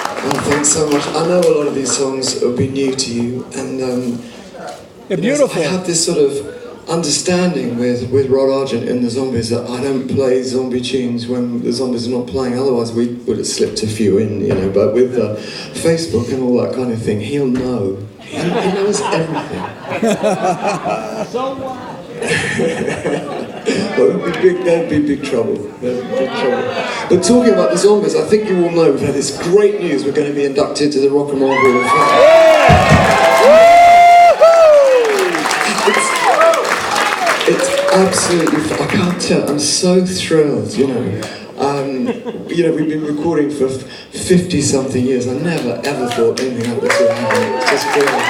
Oh, thanks so much. I know a lot of these songs will be new to you, and They're beautiful. I have this sort of understanding with Rod Argent in the Zombies that I don't play zombie tunes when the Zombies are not playing. Otherwise, we would have slipped a few in, you know. But with Facebook and all that kind of thing, he'll know. He knows everything. So what? There'd be big trouble. But talking about the Zombies, I think you all know we've had this great news. We're going to be inducted to the Rock and Roll Hall of Fame. It's absolutely, I can't tell, I'm so thrilled, you know. We've been recording for 50-something years. I never, ever thought anything like this would happen. It's just brilliant.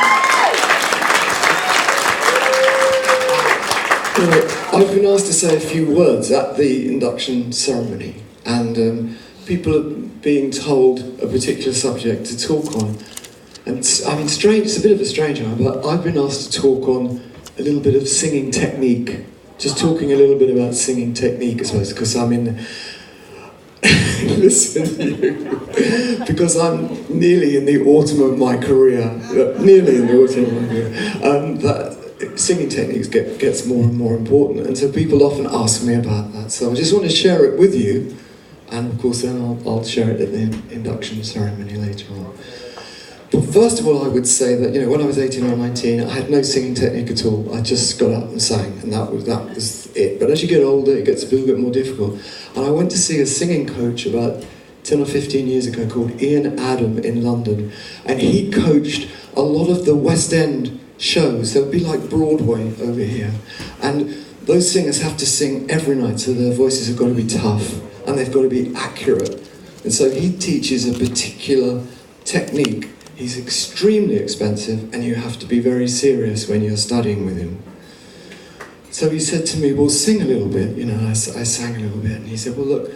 I've been asked to say a few words at the induction ceremony, and people are being told a particular subject to talk on. And I mean, strange, it's a bit of a strange one, but I've been asked to talk on a little bit of singing technique. Just talking a little bit about singing technique, I suppose, because I'm in... Listen to you. Because I'm nearly in the autumn of my career, that singing techniques gets more and more important, and so people often ask me about that. So I just want to share it with you, and of course then I'll share it at the induction ceremony later on. But first of all, I would say that, you know, when I was 18 or 19, I had no singing technique at all. I just got up and sang, and that was it. But as you get older, it gets a little bit more difficult. And I went to see a singing coach about 10 or 15 years ago called Ian Adam in London, and he coached a lot of the West End shows. That would be like Broadway over here. And those singers have to sing every night, so their voices have got to be tough, and they've got to be accurate. And so he teaches a particular technique. He's extremely expensive, and you have to be very serious when you're studying with him. So he said to me, well, sing a little bit. You know, I sang a little bit, and he said, well, look,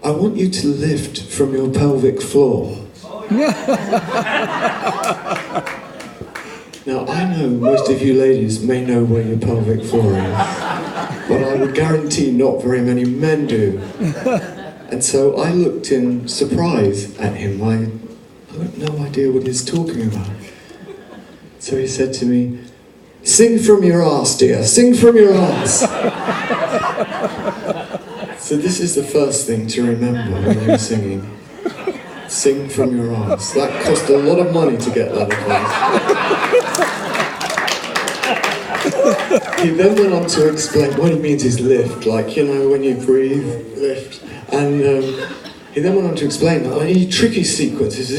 I want you to lift from your pelvic floor. Now, I know most of you ladies may know where your pelvic floor is, but I would guarantee not very many men do. And so I looked in surprise at him. I had no idea what he's talking about. So he said to me, sing from your arse, dear, sing from your arse. So this is the first thing to remember when you're singing. Sing from your arse. That cost a lot of money to get that advice. He then went on to explain what he means is lift, like, you know, when you breathe, lift. And he then went on to explain that any tricky sequences,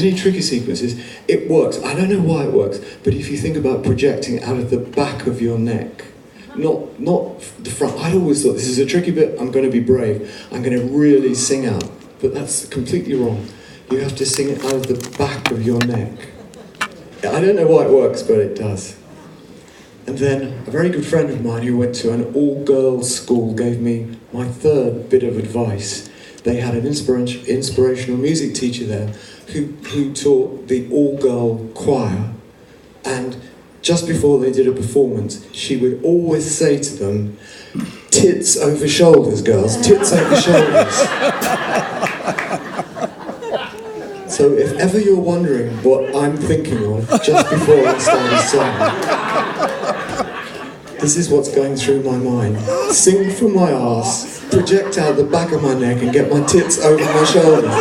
it works. I don't know why it works, but if you think about projecting out of the back of your neck, not the front. I always thought, this is a tricky bit, I'm going to be brave. I'm going to really sing out. But that's completely wrong. You have to sing it out of the back of your neck. I don't know why it works, but it does. And then a very good friend of mine who went to an all-girls school gave me my third bit of advice. They had an inspirational music teacher there who taught the all-girl choir, and just before they did a performance, she would always say to them, tits over shoulders, girls, tits over shoulders. So if ever you're wondering what I'm thinking of just before I start a song, this is what's going through my mind. Sing from my arse, project out the back of my neck and get my tits over my shoulders.